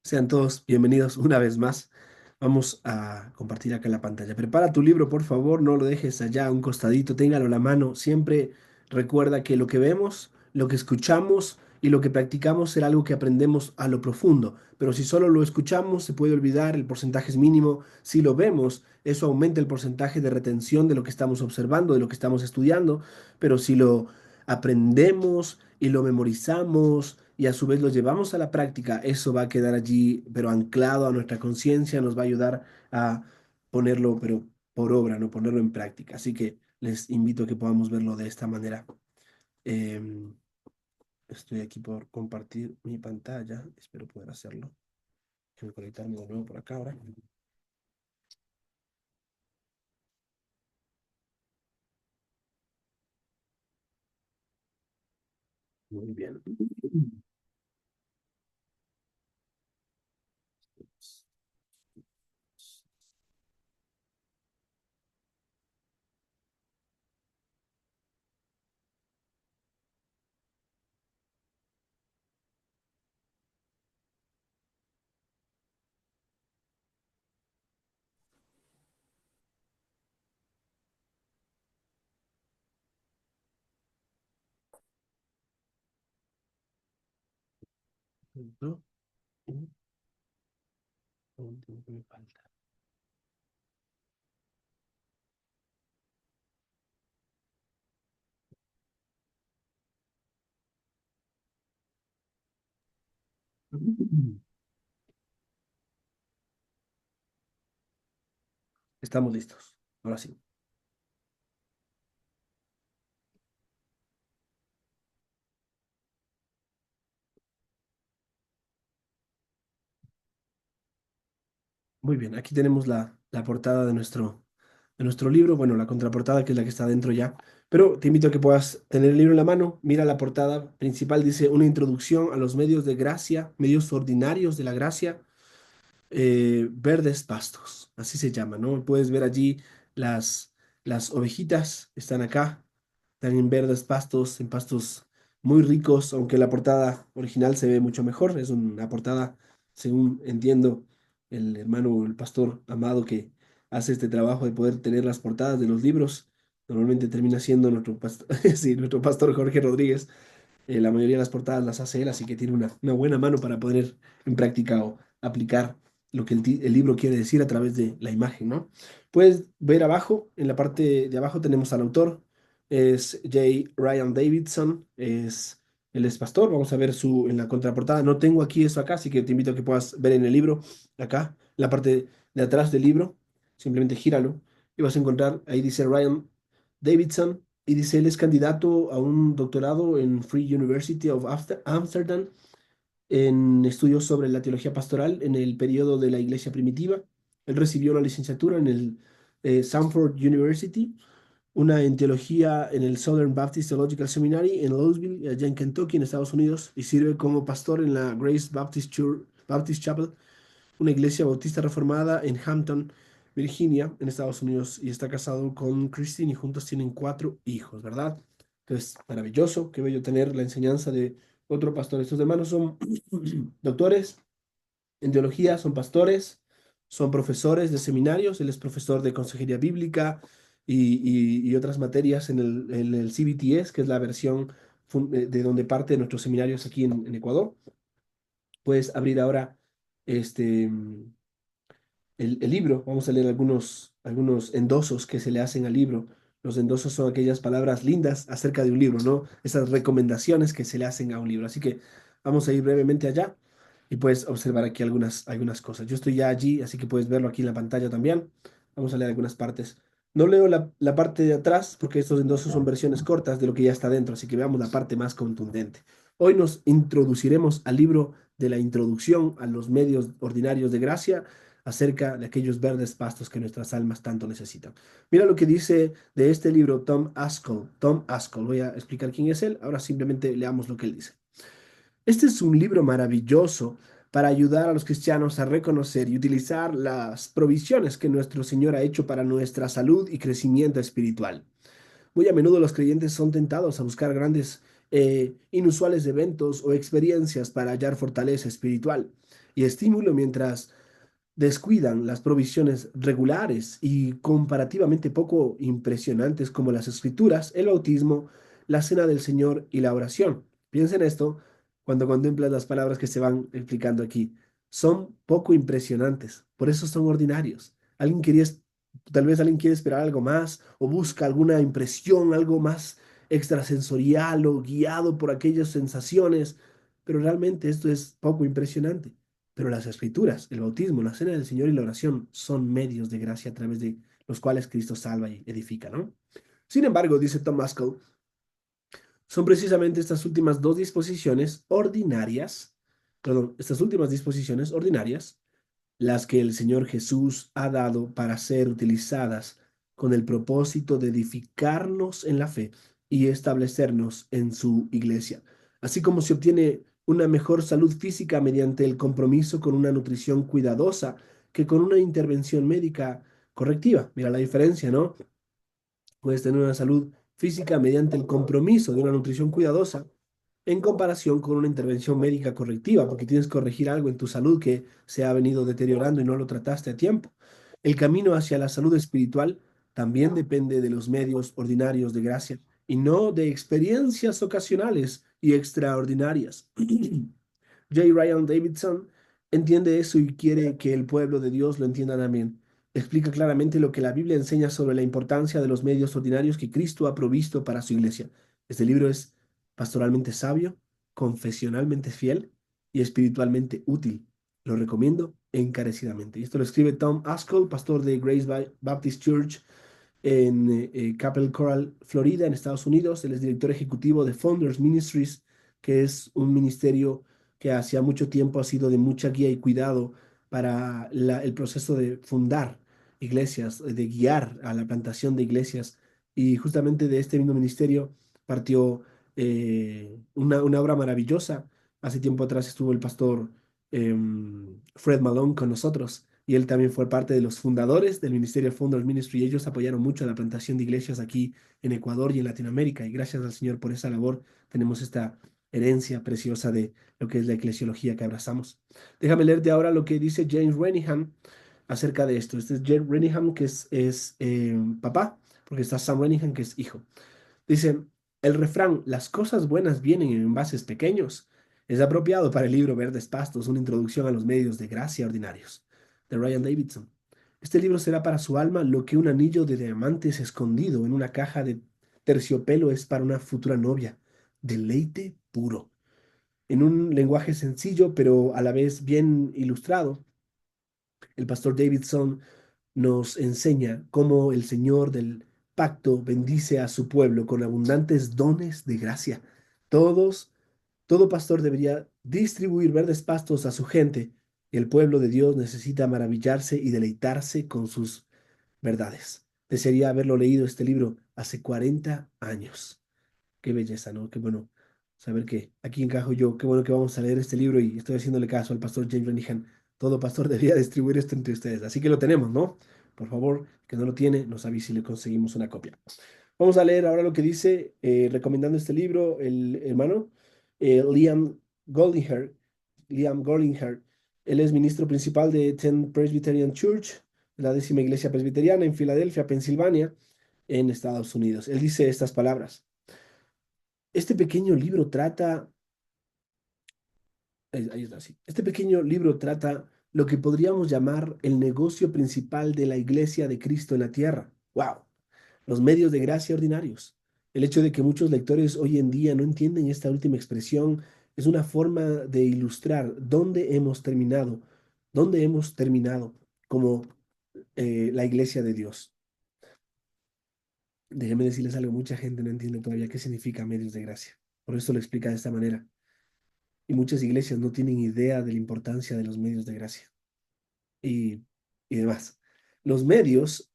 Sean todos bienvenidos una vez más. Vamos a compartir acá en la pantalla. Prepara tu libro, por favor, no lo dejes allá a un costadito, téngalo a la mano. Siempre recuerda que lo que vemos, lo que escuchamos y lo que practicamos será algo que aprendemos a lo profundo. Pero si solo lo escuchamos, se puede olvidar, el porcentaje es mínimo. Si lo vemos, eso aumenta el porcentaje de retención de lo que estamos observando, de lo que estamos estudiando. Pero si lo aprendemos y lo memorizamos y a su vez lo llevamos a la práctica, eso va a quedar allí, pero anclado a nuestra conciencia, nos va a ayudar a ponerlo, pero por obra, ¿no? Ponerlo en práctica. Así que les invito a que podamos verlo de esta manera. Em, Estoy aquí por compartir mi pantalla, espero poder hacerlo. Déjame conectarme de nuevo por acá ahora. Muy bien. ¿No? Lo último que me falta. Estamos listos. Ahora sí. Muy bien, aquí tenemos la portada de nuestro libro, bueno, la contraportada que es la que está dentro ya, pero te invito a que puedas tener el libro en la mano, mira la portada principal, dice una introducción a los medios de gracia, medios ordinarios de la gracia, verdes pastos, así se llama, ¿no? Puedes ver allí las, las ovejitas, están acá, están en verdes pastos, en pastos muy ricos, aunque la portada original se ve mucho mejor, es una portada, según entiendo, el hermano, el pastor amado que hace este trabajo de poder tener las portadas de los libros, normalmente termina siendo nuestro pastor, sí, nuestro pastor Jorge Rodríguez. La mayoría de las portadas las hace él, así que tiene una buena mano para poner en práctica o aplicar lo que el libro quiere decir a través de la imagen, ¿no? Puedes ver abajo, en la parte de abajo tenemos al autor, es J. Ryan Davidson, él es pastor, vamos a ver en la contraportada, no tengo aquí eso acá, así que te invito a que puedas ver en el libro, acá, en la parte de atrás del libro, simplemente gíralo y vas a encontrar, ahí dice Ryan Davidson, y dice, él es candidato a un doctorado en Free University of Amsterdam en estudios sobre la teología pastoral en el periodo de la Iglesia primitiva. Él recibió una licenciatura en el Samford University, una en teología en el Southern Baptist Theological Seminary en Louisville, allá en Kentucky, en Estados Unidos, y sirve como pastor en la Grace Baptist Church, Baptist Chapel, una iglesia bautista reformada en Hampton, Virginia, en Estados Unidos, y está casado con Christine y juntos tienen 4 hijos, ¿verdad? Entonces, maravilloso, qué bello tener la enseñanza de otro pastor. Estos hermanos son doctores en teología, son pastores, son profesores de seminarios, él es profesor de consejería bíblica y otras materias en el CBTS, que es la versión de donde parte de nuestros seminarios aquí en Ecuador. Puedes abrir ahora este el libro, vamos a leer algunos endosos que se le hacen al libro. Los endosos son aquellas palabras lindas acerca de un libro, ¿no? Esas recomendaciones que se le hacen a un libro. Así que vamos a ir brevemente allá y puedes observar aquí algunas cosas. Yo estoy ya allí, así que puedes verlo aquí en la pantalla también. Vamos a leer algunas partes. No leo la parte de atrás porque estos endosos son versiones cortas de lo que ya está dentro, así que veamos la parte más contundente. Hoy nos introduciremos al libro de la introducción a los medios ordinarios de gracia acerca de aquellos verdes pastos que nuestras almas tanto necesitan. Mira lo que dice de este libro Tom Askell. Tom Askell, voy a explicar quién es él, ahora simplemente leamos lo que él dice. Este es un libro maravilloso para ayudar a los cristianos a reconocer y utilizar las provisiones que nuestro Señor ha hecho para nuestra salud y crecimiento espiritual. Muy a menudo los creyentes son tentados a buscar grandes inusuales eventos o experiencias para hallar fortaleza espiritual y estímulo mientras descuidan las provisiones regulares y comparativamente poco impresionantes como las escrituras, el bautismo, la cena del Señor y la oración. Piensa en esto cuando contemplas las palabras que se van explicando aquí. Son poco impresionantes, por eso son ordinarios. Tal vez alguien quiere esperar algo más o busca alguna impresión, algo más extrasensorial o guiado por aquellas sensaciones, pero realmente esto es poco impresionante. Pero las escrituras, el bautismo, la cena del Señor y la oración son medios de gracia a través de los cuales Cristo salva y edifica, ¿no? Sin embargo, dice Tom Maskell, son precisamente estas últimas dos disposiciones ordinarias, perdón, estas últimas disposiciones ordinarias, las que el Señor Jesús ha dado para ser utilizadas con el propósito de edificarnos en la fe y establecernos en su iglesia. Así como se obtiene una mejor salud física mediante el compromiso con una nutrición cuidadosa que con una intervención médica correctiva. Mira la diferencia, ¿no? Puedes tener una salud física mediante el compromiso de una nutrición cuidadosa en comparación con una intervención médica correctiva, porque tienes que corregir algo en tu salud que se ha venido deteriorando y no lo trataste a tiempo. El camino hacia la salud espiritual también depende de los medios ordinarios de gracia y no de experiencias ocasionales y extraordinarias. J. Ryan Davidson entiende eso y quiere que el pueblo de Dios lo entienda también. Explica claramente lo que la Biblia enseña sobre la importancia de los medios ordinarios que Cristo ha provisto para su iglesia. Este libro es pastoralmente sabio, confesionalmente fiel y espiritualmente útil. Lo recomiendo encarecidamente. Y esto lo escribe Tom Askell, pastor de Grace Baptist Church en Capel Coral, Florida, en Estados Unidos. Él es director ejecutivo de Founders Ministries, que es un ministerio que hacía mucho tiempo ha sido de mucha guía y cuidado para el proceso de fundar iglesias, de guiar a la plantación de iglesias. Y justamente de este mismo ministerio partió una obra maravillosa. Hace tiempo atrás estuvo el pastor Fred Malone con nosotros y él también fue parte de los fundadores del Ministerio Founders Ministry y ellos apoyaron mucho la plantación de iglesias aquí en Ecuador y en Latinoamérica y gracias al Señor por esa labor tenemos esta herencia preciosa de lo que es la eclesiología que abrazamos. Déjame leerte ahora lo que dice James Renihan acerca de esto. Este es James Renihan que es papá, porque está Sam Renihan que es hijo. Dice, el refrán, las cosas buenas vienen en envases pequeños, es apropiado para el libro Verdes Pastos, una introducción a los medios de gracia ordinarios, de Ryan Davidson. Este libro será para su alma lo que un anillo de diamantes escondido en una caja de terciopelo es para una futura novia. Deleite puro. En un lenguaje sencillo, pero a la vez bien ilustrado, el pastor Davidson nos enseña cómo el Señor del pacto bendice a su pueblo con abundantes dones de gracia. Todos, todo pastor debería distribuir verdes pastos a su gente. Y el pueblo de Dios necesita maravillarse y deleitarse con sus verdades. Desearía haberlo leído este libro hace 40 años. Qué belleza, ¿no? Qué bueno saber que aquí encajo yo. Qué bueno que vamos a leer este libro y estoy haciéndole caso al pastor James Renihan. Todo pastor debería distribuir esto entre ustedes. Así que lo tenemos, ¿no? Por favor, que no lo tiene, nos avise si le conseguimos una copia. Vamos a leer ahora lo que dice, recomendando este libro, el hermano Liam Goldinger. Liam Goldinger. Él es ministro principal de Ten Presbyterian Church, la 10ª iglesia presbiteriana en Filadelfia, Pensilvania, en Estados Unidos. Él dice estas palabras. Este pequeño libro trata, ahí está, sí. Este pequeño libro trata lo que podríamos llamar el negocio principal de la iglesia de Cristo en la tierra. ¡Wow! Los medios de gracia ordinarios. El hecho de que muchos lectores hoy en día no entienden esta última expresión es una forma de ilustrar dónde hemos terminado como la iglesia de Dios. Déjenme decirles algo, mucha gente no entiende todavía qué significa medios de gracia. Por eso lo explica de esta manera. Y muchas iglesias no tienen idea de la importancia de los medios de gracia y, y demás. Los medios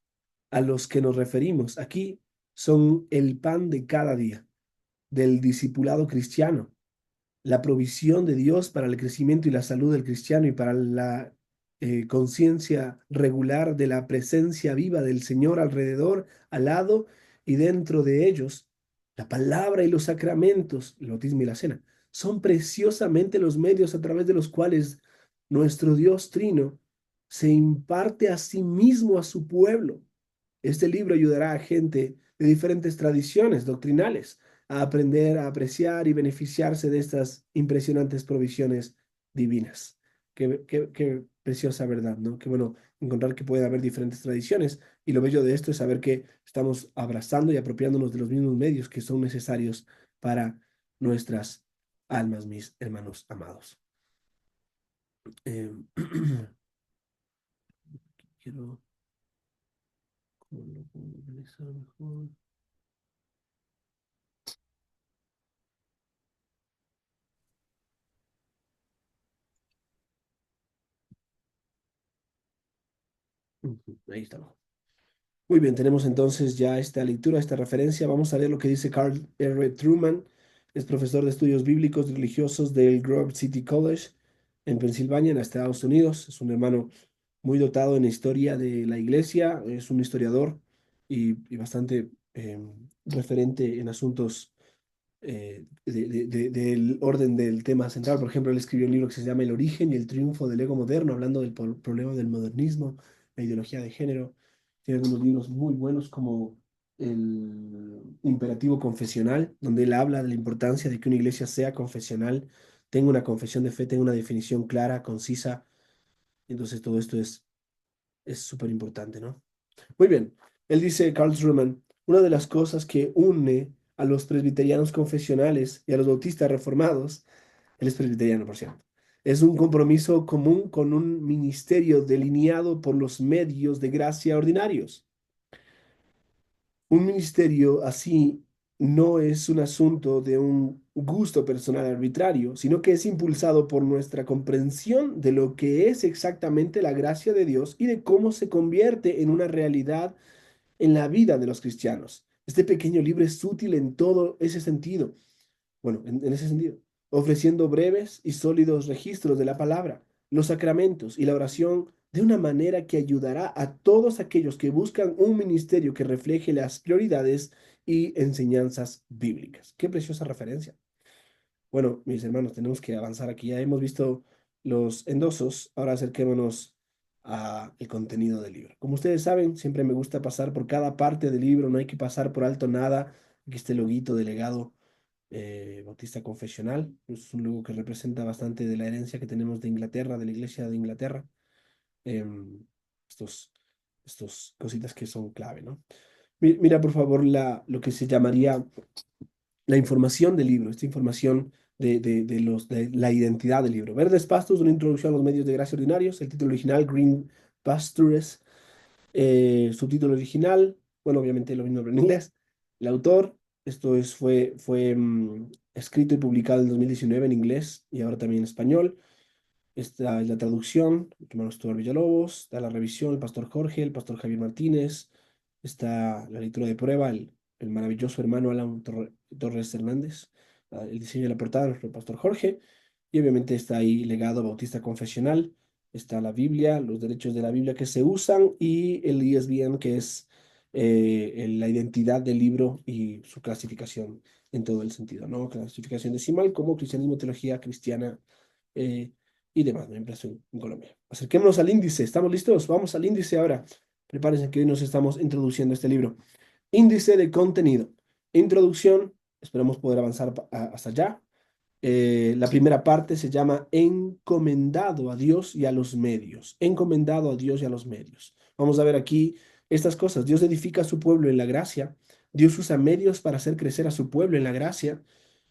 a los que nos referimos aquí son el pan de cada día del discipulado cristiano, la provisión de Dios para el crecimiento y la salud del cristiano y para la conciencia regular de la presencia viva del Señor alrededor, al lado y dentro de ellos. La palabra y los sacramentos, el bautismo y la cena, son preciosamente los medios a través de los cuales nuestro Dios Trino se imparte a sí mismo a su pueblo. Este libro ayudará a gente de diferentes tradiciones doctrinales a aprender a apreciar y beneficiarse de estas impresionantes provisiones divinas. Qué preciosa verdad, ¿no? Qué bueno encontrar que puede haber diferentes tradiciones y lo bello de esto es saber que estamos abrazando y apropiándonos de los mismos medios que son necesarios para nuestras almas, mis hermanos amados. Eh, quiero... ¿cómo lo puedo organizar mejor? Ahí estamos. Muy bien, tenemos entonces ya esta lectura, esta referencia. Vamos a ver lo que dice Carl R. Truman. Es profesor de estudios bíblicos y religiosos del Grove City College en Pensilvania, en Estados Unidos. Es un hermano muy dotado en historia de la iglesia. Es un historiador y bastante referente en asuntos del orden del tema central. Por ejemplo, él escribió un libro que se llama El origen y el triunfo del ego moderno, hablando del problema del modernismo, la ideología de género. Tiene algunos libros muy buenos como El imperativo confesional, donde él habla de la importancia de que una iglesia sea confesional, tenga una confesión de fe, tenga una definición clara, concisa. Entonces todo esto es súper importante, ¿no? Muy bien. Él dice, Carl Truman, una de las cosas que une a los presbiterianos confesionales y a los bautistas reformados, él es presbiteriano, por cierto, es un compromiso común con un ministerio delineado por los medios de gracia ordinarios. Un ministerio así no es un asunto de un gusto personal arbitrario, sino que es impulsado por nuestra comprensión de lo que es exactamente la gracia de Dios y de cómo se convierte en una realidad en la vida de los cristianos. Este pequeño libro es útil en todo ese sentido, bueno, en ese sentido, ofreciendo breves y sólidos registros de la palabra, los sacramentos y la oración de una manera que ayudará a todos aquellos que buscan un ministerio que refleje las prioridades y enseñanzas bíblicas. Qué preciosa referencia. Bueno, mis hermanos, tenemos que avanzar aquí. Ya hemos visto los endosos, ahora acerquémonos al contenido del libro. Como ustedes saben, siempre me gusta pasar por cada parte del libro, no hay que pasar por alto nada. Aquí está el loguito del legado bautista confesional, es un logo que representa bastante de la herencia que tenemos de Inglaterra, de la Iglesia de Inglaterra. Em, estos, estos cositas que son clave, ¿no? Mira, por favor, lo que se llamaría la información del libro, esta información de la identidad del libro. Verdes Pastos, una introducción a los medios de gracia ordinarios, el título original, Green Pastures, subtítulo original, bueno, obviamente lo mismo pero en inglés. El autor, fue escrito y publicado en 2019 en inglés y ahora también en español. Esta es la traducción, el hermano Stuart Villalobos, está la revisión, el pastor Jorge, el pastor Javier Martínez, está la lectura de prueba, el maravilloso hermano Alan Torres Hernández, el diseño de la portada, nuestro pastor Jorge, y obviamente está ahí legado bautista confesional, está la Biblia, los derechos de la Biblia que se usan y el ISBN que es la identidad del libro y su clasificación en todo el sentido, ¿no? Clasificación decimal como cristianismo, teología cristiana. eh, y demás, ¿no? Impreso en Colombia. Acerquémonos al índice. ¿Estamos listos? Vamos al índice ahora. Prepárense que hoy nos estamos introduciendo a este libro. Índice de contenido. Introducción. Esperamos poder avanzar hasta allá. La primera parte se llama Encomendado a Dios y a los medios. Encomendado a Dios y a los medios. Vamos a ver aquí estas cosas. Dios edifica a su pueblo en la gracia. Dios usa medios para hacer crecer a su pueblo en la gracia.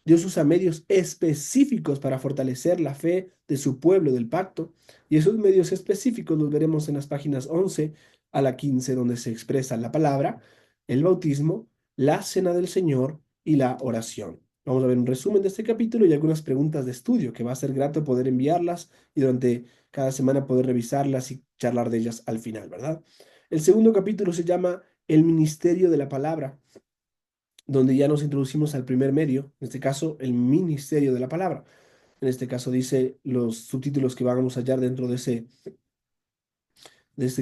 Dios usa medios específicos para fortalecer la fe de su pueblo del pacto. Y esos medios específicos los veremos en las páginas 11 a la 15, donde se expresa la palabra, el bautismo, la cena del Señor y la oración. Vamos a ver un resumen de este capítulo y algunas preguntas de estudio, que va a ser grato poder enviarlas y durante cada semana poder revisarlas y charlar de ellas al final, ¿verdad? El segundo capítulo se llama El ministerio de la palabra, donde ya nos introducimos al primer medio, en este caso el ministerio de la palabra. En este caso dice los subtítulos que vamos a hallar dentro de este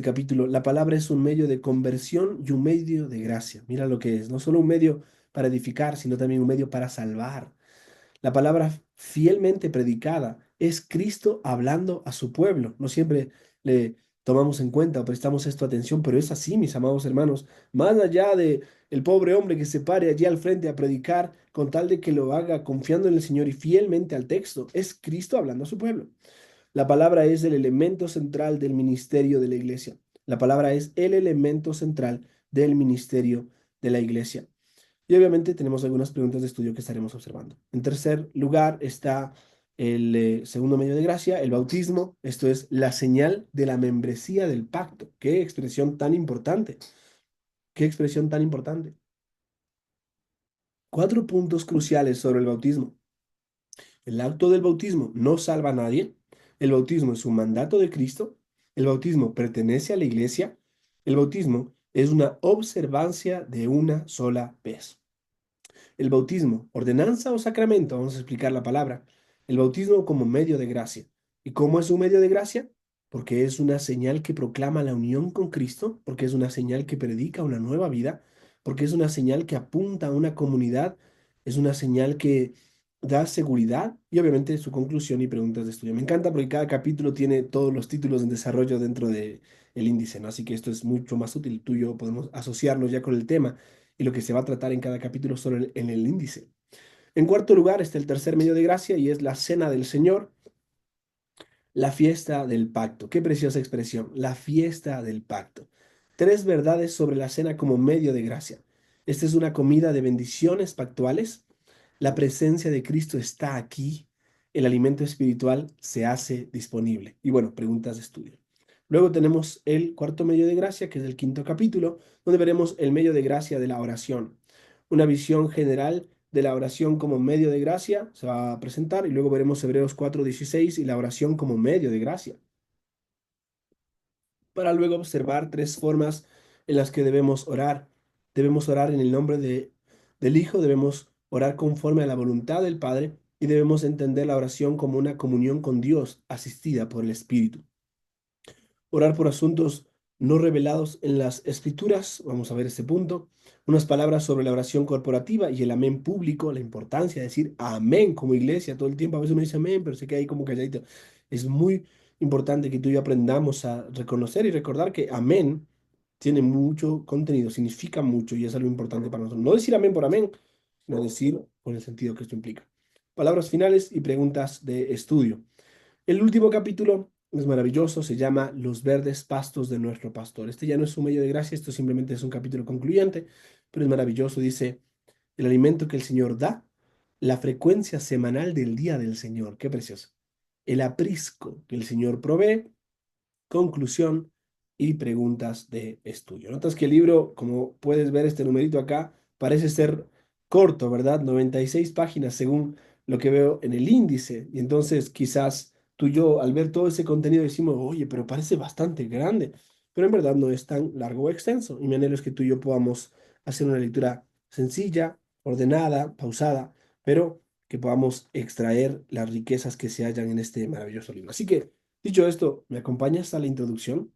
capítulo. La palabra es un medio de conversión y un medio de gracia. Mira lo que es, no solo un medio para edificar, sino también un medio para salvar. La palabra fielmente predicada es Cristo hablando a su pueblo. No siempre le tomamos en cuenta o prestamos esto atención, pero es así, mis amados hermanos. Más allá de el pobre hombre que se pare allí al frente a predicar con tal de que lo haga confiando en el Señor y fielmente al texto, es Cristo hablando a su pueblo. La palabra es el elemento central del ministerio de la iglesia. La palabra es el elemento central del ministerio de la iglesia. Y obviamente tenemos algunas preguntas de estudio que estaremos observando. En tercer lugar está el segundo medio de gracia, el bautismo. Esto es la señal de la membresía del pacto. Qué expresión tan importante. Qué expresión tan importante. Cuatro puntos cruciales sobre el bautismo. El acto del bautismo no salva a nadie. El bautismo es un mandato de Cristo. El bautismo pertenece a la iglesia. El bautismo es una observancia de una sola vez. El bautismo, ordenanza o sacramento, vamos a explicar la palabra. El bautismo como medio de gracia. ¿Y cómo es un medio de gracia? Porque es una señal que proclama la unión con Cristo, porque es una señal que predica una nueva vida, porque es una señal que apunta a una comunidad, es una señal que da seguridad y obviamente su conclusión y preguntas de estudio. Me encanta porque cada capítulo tiene todos los títulos en desarrollo dentro de el índice, ¿no? Así que esto es mucho más útil. Tú y yo podemos asociarnos ya con el tema y lo que se va a tratar en cada capítulo solo en el índice. En cuarto lugar está el tercer medio de gracia y es la cena del Señor, la fiesta del pacto. Qué preciosa expresión, la fiesta del pacto. Tres verdades sobre la cena como medio de gracia. Esta es una comida de bendiciones pactuales. La presencia de Cristo está aquí. El alimento espiritual se hace disponible. Y bueno, preguntas de estudio. Luego tenemos el cuarto medio de gracia, que es el quinto capítulo, donde veremos el medio de gracia de la oración. Una visión general de la oración como medio de gracia se va a presentar y luego veremos Hebreos 4:16 y la oración como medio de gracia, para luego observar tres formas en las que debemos orar. Debemos orar en el nombre del Hijo, debemos orar conforme a la voluntad del Padre y debemos entender la oración como una comunión con Dios asistida por el Espíritu. Orar por asuntos no revelados en las Escrituras, vamos a ver este punto. Unas palabras sobre la oración corporativa y el amén público, la importancia de decir amén como iglesia todo el tiempo. A veces uno dice amén, pero se queda ahí como calladito. Es muy importante que tú y yo aprendamos a reconocer y recordar que amén tiene mucho contenido, significa mucho y es algo importante para nosotros. No decir amén por amén, sino decir con el sentido que esto implica. Palabras finales y preguntas de estudio. El último capítulo es maravilloso, se llama Los verdes pastos de nuestro pastor. Este ya no es un medio de gracia, esto simplemente es un capítulo concluyente, pero es maravilloso. Dice, el alimento que el Señor da, la frecuencia semanal del día del Señor. Qué precioso. El aprisco que el Señor provee, conclusión y preguntas de estudio. Notas que el libro, como puedes ver este numerito acá, parece ser corto, ¿verdad? 96 páginas según lo que veo en el índice. Y entonces quizás tú y yo al ver todo ese contenido decimos, oye, pero parece bastante grande. Pero en verdad no es tan largo o extenso. Y mi anhelo es que tú y yo podamos hacer una lectura sencilla, ordenada, pausada, pero que podamos extraer las riquezas que se hallan en este maravilloso libro. Así que dicho esto, ¿me acompañas a la introducción?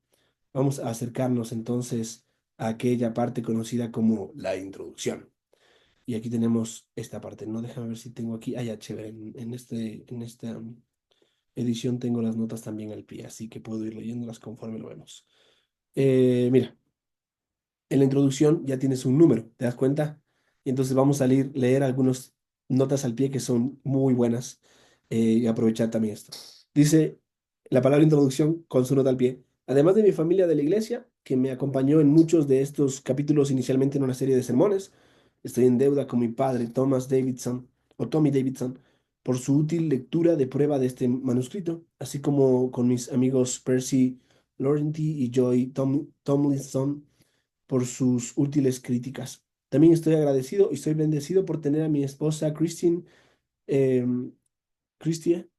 Vamos a acercarnos entonces a aquella parte conocida como la introducción. Y aquí tenemos esta parte, ¿no? Déjame ver si tengo aquí. Ah, ya, chévere. En esta edición tengo las notas también al pie, así que puedo ir leyéndolas conforme lo vemos. Mira, en la introducción ya tienes un número, ¿te das cuenta? Y entonces vamos a leer algunas notas al pie que son muy buenas y aprovechar también esto. Dice la palabra introducción con su nota al pie. Además de mi familia de la iglesia, que me acompañó en muchos de estos capítulos inicialmente en una serie de sermones, estoy en deuda con mi padre Thomas Davidson o Tommy Davidson por su útil lectura de prueba de este manuscrito, así como con mis amigos Percy Laurenti y Joy Tomlinson por sus útiles críticas. También estoy agradecido y estoy bendecido por tener a mi esposa eh, Christie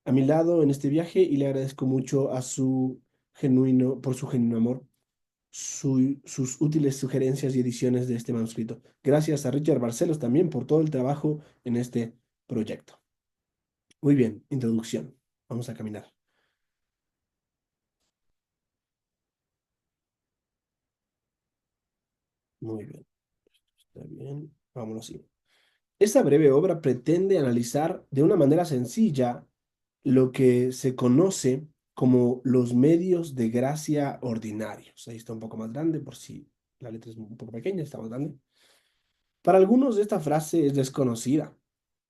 a mi lado en este viaje y le agradezco mucho por su genuino amor, sus útiles sugerencias y ediciones de este manuscrito. Gracias a Richard Barcelos también por todo el trabajo en este proyecto. Muy bien, introducción. Vamos a caminar. Muy bien. Está bien. Vámonos así. Esta breve obra pretende analizar de una manera sencilla lo que se conoce como los medios de gracia ordinarios. Ahí está un poco más grande, por si la letra es un poco pequeña, está más grande. Para algunos esta frase es desconocida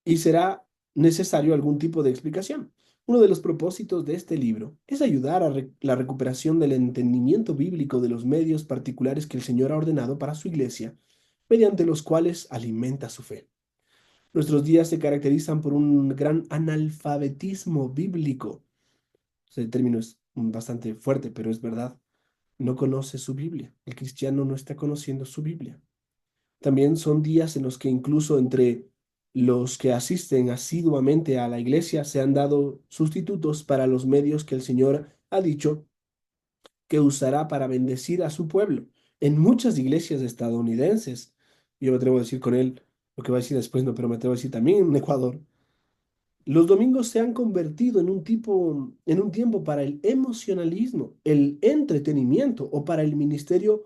y será necesario algún tipo de explicación. Uno de los propósitos de este libro es ayudar a la recuperación del entendimiento bíblico de los medios particulares que el Señor ha ordenado para su iglesia, mediante los cuales alimenta su fe. Nuestros días se caracterizan por un gran analfabetismo bíblico. El término es bastante fuerte, pero es verdad. No conoce su Biblia. El cristiano no está conociendo su Biblia. También son días en los que incluso entre los que asisten asiduamente a la iglesia se han dado sustitutos para los medios que el Señor ha dicho que usará para bendecir a su pueblo. En muchas iglesias estadounidenses, yo me atrevo a decir con él lo que va a decir después, no, pero me atrevo a decir también en Ecuador, los domingos se han convertido en un tiempo para el emocionalismo, el entretenimiento o para el ministerio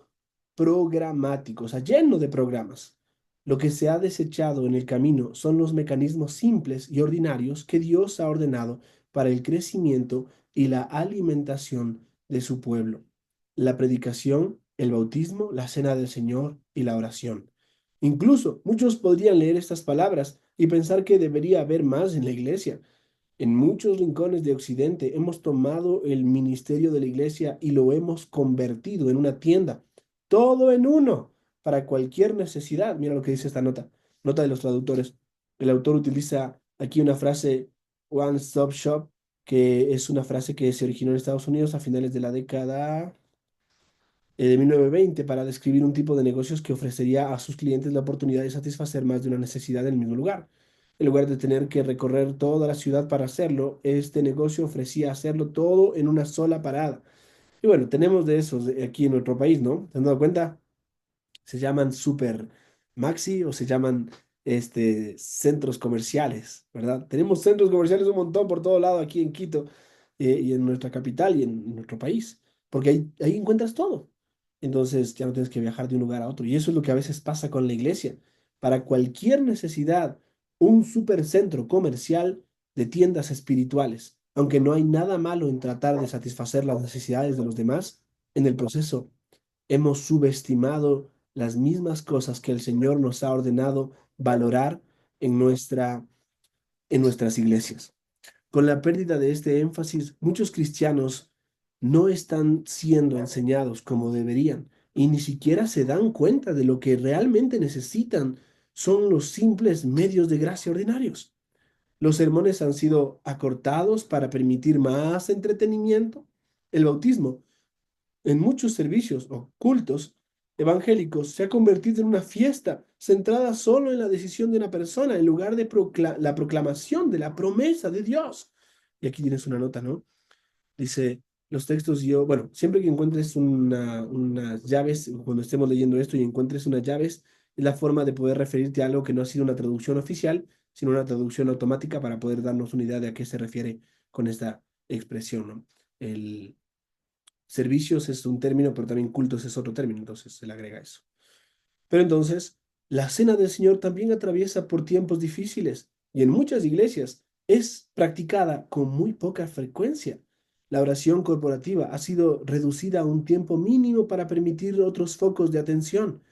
programático, o sea, lleno de programas. Lo que se ha desechado en el camino son los mecanismos simples y ordinarios que Dios ha ordenado para el crecimiento y la alimentación de su pueblo. La predicación, el bautismo, la cena del Señor y la oración. Incluso muchos podrían leer estas palabras y pensar que debería haber más en la iglesia. En muchos rincones de Occidente hemos tomado el ministerio de la iglesia y lo hemos convertido en una tienda, todo en uno, para cualquier necesidad. Mira lo que dice esta nota, nota de los traductores. El autor utiliza aquí una frase One Stop Shop, que es una frase que se originó en Estados Unidos a finales de la década de 1920 para describir un tipo de negocios que ofrecería a sus clientes la oportunidad de satisfacer más de una necesidad en el mismo lugar. En lugar de tener que recorrer toda la ciudad para hacerlo, este negocio ofrecía hacerlo todo en una sola parada. Y bueno, tenemos de esos aquí en nuestro país, ¿no? ¿Se han dado cuenta? Se llaman super maxi o se llaman centros comerciales, ¿verdad? Tenemos centros comerciales un montón por todo lado aquí en Quito y en nuestra capital y en nuestro país, porque ahí encuentras todo. Entonces ya no tienes que viajar de un lugar a otro. Y eso es lo que a veces pasa con la iglesia. Para cualquier necesidad, un supercentro comercial de tiendas espirituales, aunque no hay nada malo en tratar de satisfacer las necesidades de los demás, en el proceso hemos subestimado las mismas cosas que el Señor nos ha ordenado valorar en en nuestras iglesias. Con la pérdida de este énfasis, muchos cristianos no están siendo enseñados como deberían y ni siquiera se dan cuenta de lo que realmente necesitan son los simples medios de gracia ordinarios. Los sermones han sido acortados para permitir más entretenimiento. El bautismo en muchos servicios o cultos evangélicos se ha convertido en una fiesta centrada solo en la decisión de una persona en lugar de la proclamación de la promesa de Dios. Y aquí tienes una nota, ¿no? Dice, los textos yo, bueno, siempre que encuentres unas llaves, cuando estemos leyendo esto y encuentres unas llaves, es la forma de poder referirte a algo que no ha sido una traducción oficial, sino una traducción automática para poder darnos una idea de a qué se refiere con esta expresión, ¿no? El, Servicios es un término, pero también cultos es otro término, entonces se le agrega eso. Pero entonces, la cena del Señor también atraviesa por tiempos difíciles y en muchas iglesias es practicada con muy poca frecuencia. La oración corporativa ha sido reducida a un tiempo mínimo para permitir otros focos de atención.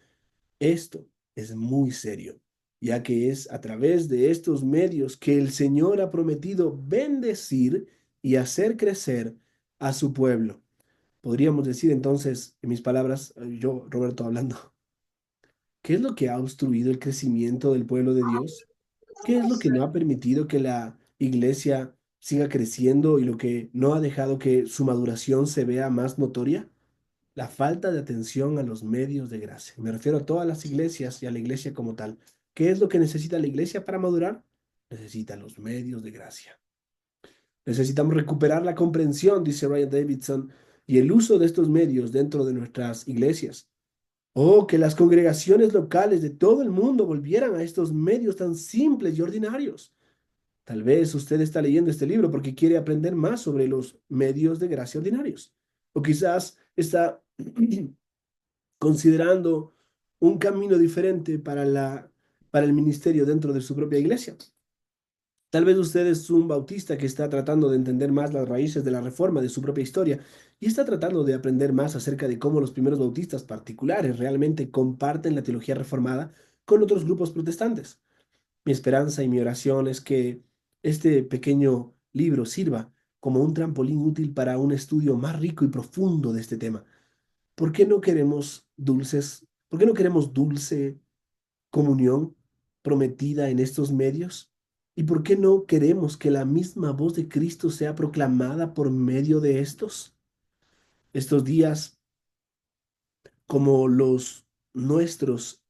Esto es muy serio, ya que es a través de estos medios que el Señor ha prometido bendecir y hacer crecer a su pueblo. Podríamos decir entonces, en mis palabras, yo, Roberto, hablando, ¿qué es lo que ha obstruido el crecimiento del pueblo de Dios? ¿Qué es lo que no ha permitido que la iglesia siga creciendo y lo que no ha dejado que su maduración se vea más notoria? La falta de atención a los medios de gracia. Me refiero a todas las iglesias y a la iglesia como tal. ¿Qué es lo que necesita la iglesia para madurar? Necesita los medios de gracia. Necesitamos recuperar la comprensión, dice Ryan Davidson, y el uso de estos medios dentro de nuestras iglesias. Oh, que las congregaciones locales de todo el mundo volvieran a estos medios tan simples y ordinarios. Tal vez usted está leyendo este libro porque quiere aprender más sobre los medios de gracia ordinarios. O quizás está considerando un camino diferente para la para el ministerio dentro de su propia iglesia. Tal vez usted es un bautista que está tratando de entender más las raíces de la reforma de su propia historia y está tratando de aprender más acerca de cómo los primeros bautistas particulares realmente comparten la teología reformada con otros grupos protestantes. Mi esperanza y mi oración es que este pequeño libro sirva como un trampolín útil para un estudio más rico y profundo de este tema. ¿Por qué no queremos dulces? ¿Por qué no queremos dulce comunión prometida en estos medios? ¿Y por qué no queremos que la misma voz de Cristo sea proclamada por medio de estos? Estos días como los nuestros,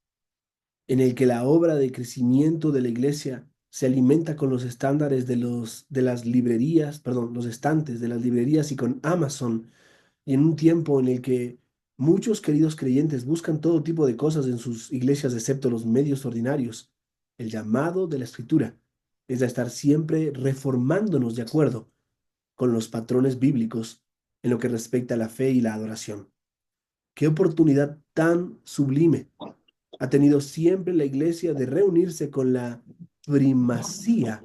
en el que la obra de crecimiento de la iglesia se alimenta con los estándares de las librerías, perdón, los estantes de las librerías y con Amazon, y en un tiempo en el que muchos queridos creyentes buscan todo tipo de cosas en sus iglesias excepto los medios ordinarios. El llamado de la Escritura es a estar siempre reformándonos de acuerdo con los patrones bíblicos en lo que respecta a la fe y la adoración. Qué oportunidad tan sublime ha tenido siempre la iglesia de reunirse con la primacía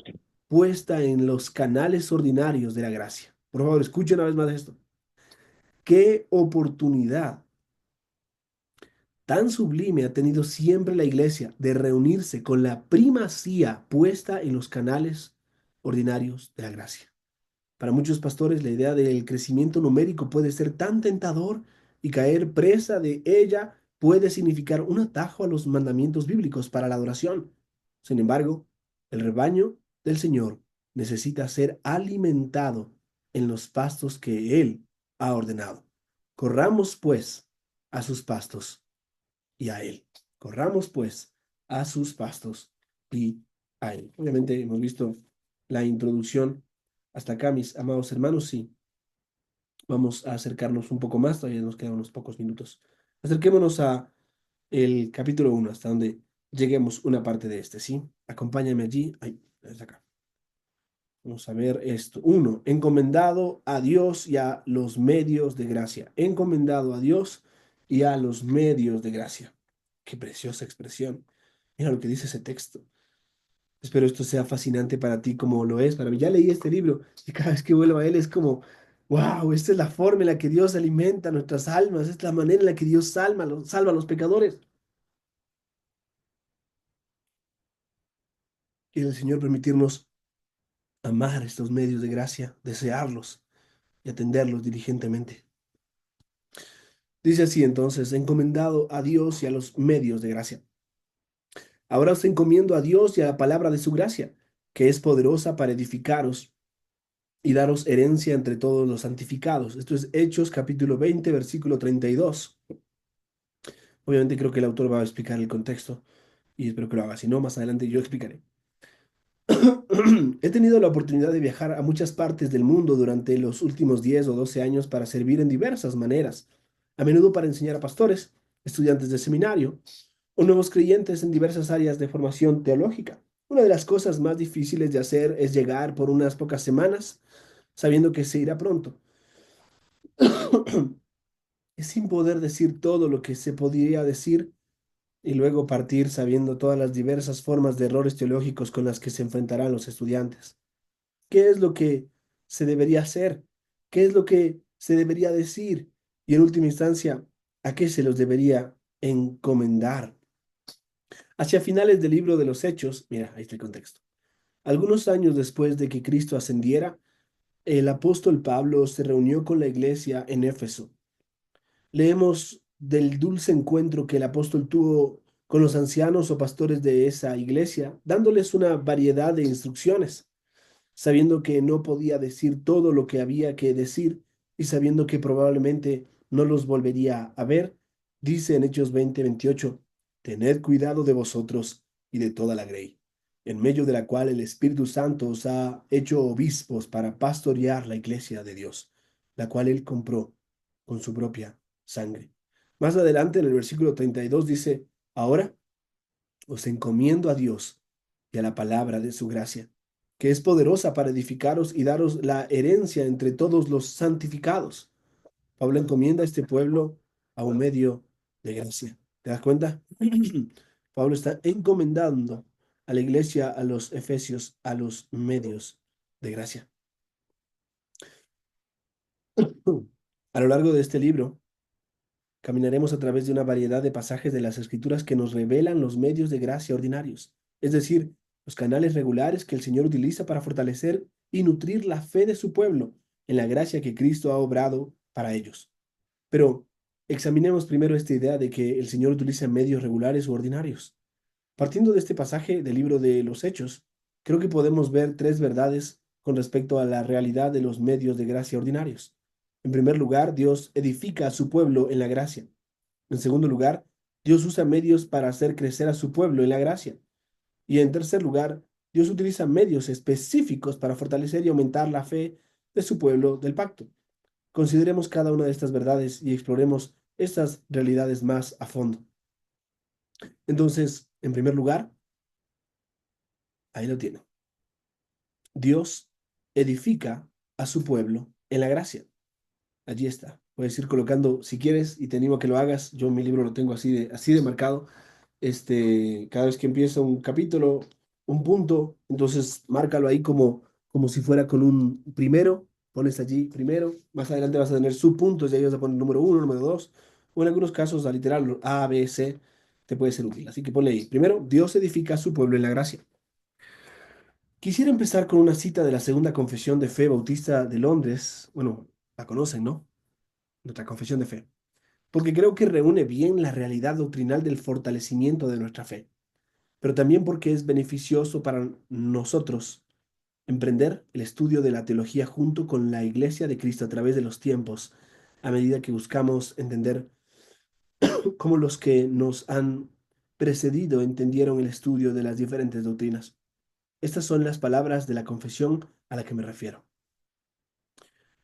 puesta en los canales ordinarios de la gracia. Por favor, escuchen una vez más esto. Qué oportunidad tan sublime ha tenido siempre la iglesia de reunirse con la primacía puesta en los canales ordinarios de la gracia. Para muchos pastores, la idea del crecimiento numérico puede ser tan tentador y caer presa de ella puede significar un atajo a los mandamientos bíblicos para la adoración. Sin embargo, el rebaño del Señor necesita ser alimentado en los pastos que Él ha ordenado. Corramos, pues, a sus pastos y a Él. Corramos, pues, a sus pastos y a Él. Obviamente hemos visto la introducción hasta acá, mis amados hermanos, sí. Vamos a acercarnos un poco más, todavía nos quedan unos pocos minutos. Acerquémonos a el capítulo 1, hasta donde lleguemos una parte de este, ¿sí? Acompáñame allí. Ay, desde acá. Vamos a ver esto. Uno, encomendado a Dios y a los medios de gracia. Encomendado a Dios y a los medios de gracia. Qué preciosa expresión. Mira lo que dice ese texto. Espero esto sea fascinante para ti como lo es para mí. Ya leí este libro y cada vez que vuelvo a él es como, wow, esta es la forma en la que Dios alimenta nuestras almas, esta es la manera en la que Dios salva a los pecadores. Quiere el Señor permitirnos amar estos medios de gracia, desearlos y atenderlos diligentemente. Dice así entonces, encomendado a Dios y a los medios de gracia. Ahora os encomiendo a Dios y a la palabra de su gracia, que es poderosa para edificaros y daros herencia entre todos los santificados. Esto es Hechos capítulo 20, versículo 32. Obviamente creo que el autor va a explicar el contexto y espero que lo haga. Si no, más adelante yo explicaré. He tenido la oportunidad de viajar a muchas partes del mundo durante los últimos 10 o 12 años para servir en diversas maneras, a menudo para enseñar a pastores, estudiantes de seminario o nuevos creyentes en diversas áreas de formación teológica. Una de las cosas más difíciles de hacer es llegar por unas pocas semanas sabiendo que se irá pronto. Es sin poder decir todo lo que se podría decir y luego partir sabiendo todas las diversas formas de errores teológicos con las que se enfrentarán los estudiantes. ¿Qué es lo que se debería hacer? ¿Qué es lo que se debería decir? Y en última instancia, ¿a qué se los debería encomendar? Hacia finales del libro de los Hechos, mira, ahí está el contexto. Algunos años después de que Cristo ascendiera, el apóstol Pablo se reunió con la iglesia en Éfeso. Leemos del dulce encuentro que el apóstol tuvo con los ancianos o pastores de esa iglesia, dándoles una variedad de instrucciones, sabiendo que no podía decir todo lo que había que decir y sabiendo que probablemente no los volvería a ver, dice en Hechos 20:28, tened cuidado de vosotros y de toda la grey, en medio de la cual el Espíritu Santo os ha hecho obispos para pastorear la iglesia de Dios, la cual él compró con su propia sangre. Más adelante en el versículo 32 dice, ahora os encomiendo a Dios y a la palabra de su gracia, que es poderosa para edificaros y daros la herencia entre todos los santificados. Pablo encomienda a este pueblo a un medio de gracia. ¿Te das cuenta? Pablo está encomendando a la iglesia, a los efesios, a los medios de gracia. A lo largo de este libro, caminaremos a través de una variedad de pasajes de las Escrituras que nos revelan los medios de gracia ordinarios, es decir, los canales regulares que el Señor utiliza para fortalecer y nutrir la fe de su pueblo en la gracia que Cristo ha obrado para ellos. Pero examinemos primero esta idea de que el Señor utiliza medios regulares u ordinarios. Partiendo de este pasaje del libro de los Hechos, creo que podemos ver tres verdades con respecto a la realidad de los medios de gracia ordinarios. En primer lugar, Dios edifica a su pueblo en la gracia. En segundo lugar, Dios usa medios para hacer crecer a su pueblo en la gracia. Y en tercer lugar, Dios utiliza medios específicos para fortalecer y aumentar la fe de su pueblo del pacto. Consideremos cada una de estas verdades y exploremos estas realidades más a fondo. Entonces, en primer lugar, ahí lo tienen. Dios edifica a su pueblo en la gracia. Allí está. Puedes ir colocando si quieres y te animo a que lo hagas. Yo en mi libro lo tengo así de marcado. Cada vez que empieza un capítulo, un punto, entonces márcalo ahí como si fuera con un primero. Pones allí primero. Más adelante vas a tener subpuntos y ahí vas a poner número uno, número dos. O en algunos casos, a literal, A, B, C, te puede ser útil. Así que ponle ahí. Primero, Dios edifica a su pueblo en la gracia. Quisiera empezar con una cita de la Segunda Confesión de Fe Bautista de Londres. Bueno, la conocen, ¿no? Nuestra confesión de fe. Porque creo que reúne bien la realidad doctrinal del fortalecimiento de nuestra fe, pero también porque es beneficioso para nosotros emprender el estudio de la teología junto con la Iglesia de Cristo a través de los tiempos, a medida que buscamos entender cómo los que nos han precedido entendieron el estudio de las diferentes doctrinas. Estas son las palabras de la confesión a la que me refiero.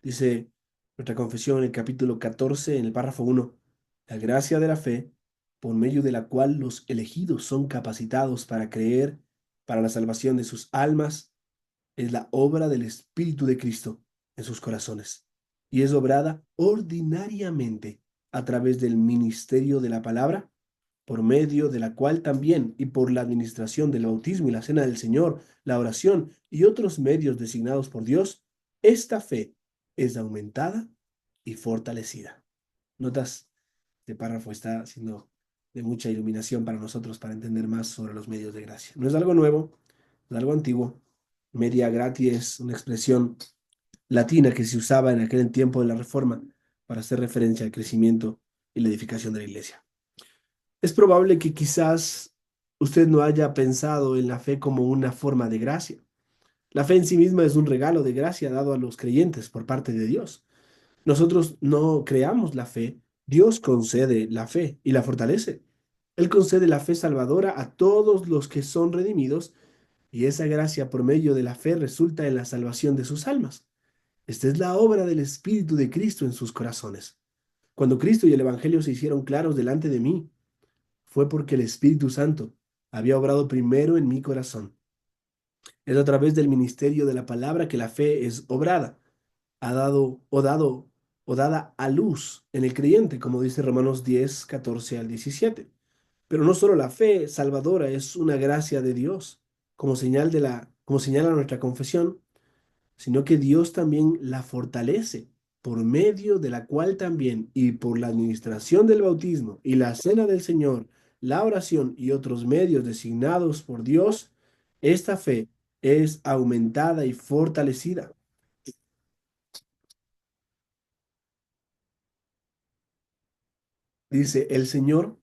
Dice nuestra confesión en el capítulo 14, en el párrafo 1, la gracia de la fe, por medio de la cual los elegidos son capacitados para creer para la salvación de sus almas, es la obra del Espíritu de Cristo en sus corazones y es obrada ordinariamente a través del ministerio de la palabra, por medio de la cual también y por la administración del bautismo y la cena del Señor, la oración y otros medios designados por Dios, esta fe es aumentada y fortalecida. ¿Notas? Este párrafo está siendo de mucha iluminación para nosotros para entender más sobre los medios de gracia. No es algo nuevo, es algo antiguo. Media gratia es una expresión latina que se usaba en aquel tiempo de la Reforma para hacer referencia al crecimiento y la edificación de la iglesia. Es probable que quizás usted no haya pensado en la fe como una forma de gracia. La fe en sí misma es un regalo de gracia dado a los creyentes por parte de Dios. Nosotros no creamos la fe, Dios concede la fe y la fortalece. Él concede la fe salvadora a todos los que son redimidos y esa gracia por medio de la fe resulta en la salvación de sus almas. Esta es la obra del Espíritu de Cristo en sus corazones. Cuando Cristo y el Evangelio se hicieron claros delante de mí, fue porque el Espíritu Santo había obrado primero en mi corazón. Es a través del ministerio de la palabra que la fe es obrada, ha dado o dada a luz en el creyente, como dice Romanos 10, 14 al 17. Pero no solo la fe salvadora es una gracia de Dios, como señala nuestra confesión, sino que Dios también la fortalece, por medio de la cual también, y por la administración del bautismo y la cena del Señor, la oración y otros medios designados por Dios, esta fe es aumentada y fortalecida. Dice, el Señor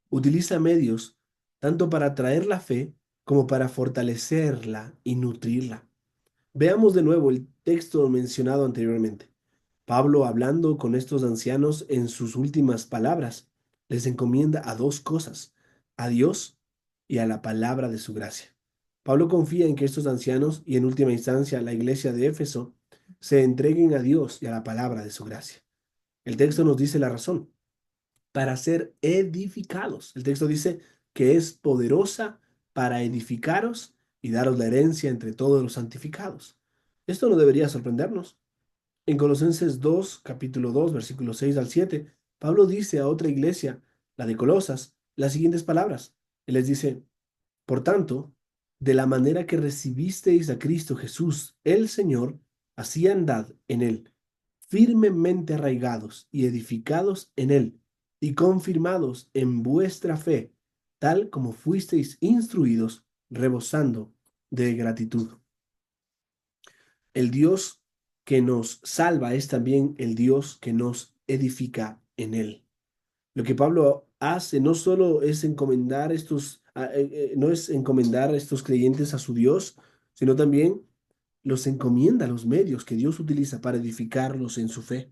utiliza medios tanto para atraer la fe como para fortalecerla y nutrirla. Veamos de nuevo el texto mencionado anteriormente. Pablo, hablando con estos ancianos en sus últimas palabras, les encomienda a dos cosas, a Dios y a la palabra de su gracia. Pablo confía en que estos ancianos y en última instancia la iglesia de Éfeso se entreguen a Dios y a la palabra de su gracia. El texto nos dice la razón, para ser edificados. El texto dice que es poderosa para edificaros y daros la herencia entre todos los santificados. Esto no debería sorprendernos. En Colosenses 2, capítulo 2, versículos 6 al 7, Pablo dice a otra iglesia, la de Colosas, las siguientes palabras. Él les dice, por tanto, de la manera que recibisteis a Cristo Jesús, el Señor, así andad en él, firmemente arraigados y edificados en él, y confirmados en vuestra fe, tal como fuisteis instruidos, rebosando de gratitud. El Dios que nos salva es también el Dios que nos edifica en él. Lo que Pablo hace no solo es encomendar no es encomendar a estos creyentes a su Dios, sino también los encomienda a los medios que Dios utiliza para edificarlos en su fe.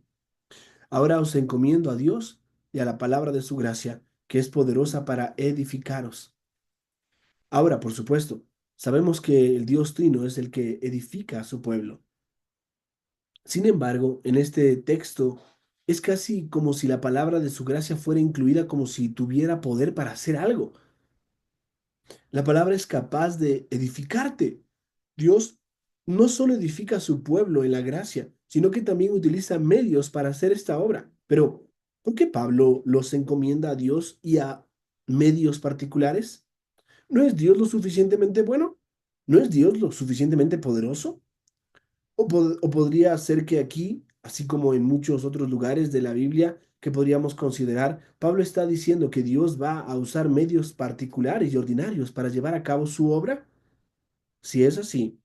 Ahora os encomiendo a Dios y a la palabra de su gracia, que es poderosa para edificaros. Ahora, por supuesto, sabemos que el Dios Trino es el que edifica a su pueblo. Sin embargo, en este texto es casi como si la palabra de su gracia fuera incluida como si tuviera poder para hacer algo. La palabra es capaz de edificarte. Dios no solo edifica a su pueblo en la gracia, sino que también utiliza medios para hacer esta obra. Pero, ¿por qué Pablo los encomienda a Dios y a medios particulares? ¿No es Dios lo suficientemente bueno? ¿No es Dios lo suficientemente poderoso? O podría ser que aquí, así como en muchos otros lugares de la Biblia que podríamos considerar, Pablo está diciendo que Dios va a usar medios particulares y ordinarios para llevar a cabo su obra. Si es así,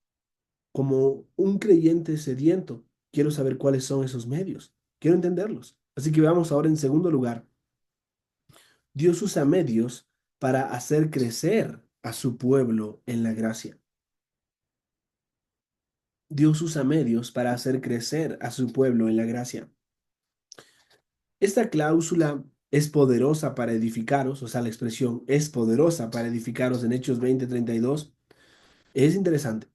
como un creyente sediento, quiero saber cuáles son esos medios. Quiero entenderlos. Así que veamos ahora en segundo lugar, Dios usa medios para hacer crecer a su pueblo en la gracia. Dios usa medios para hacer crecer a su pueblo en la gracia. Esta cláusula es poderosa para edificaros, o sea, la expresión es poderosa para edificaros en Hechos 20:32. Es interesante.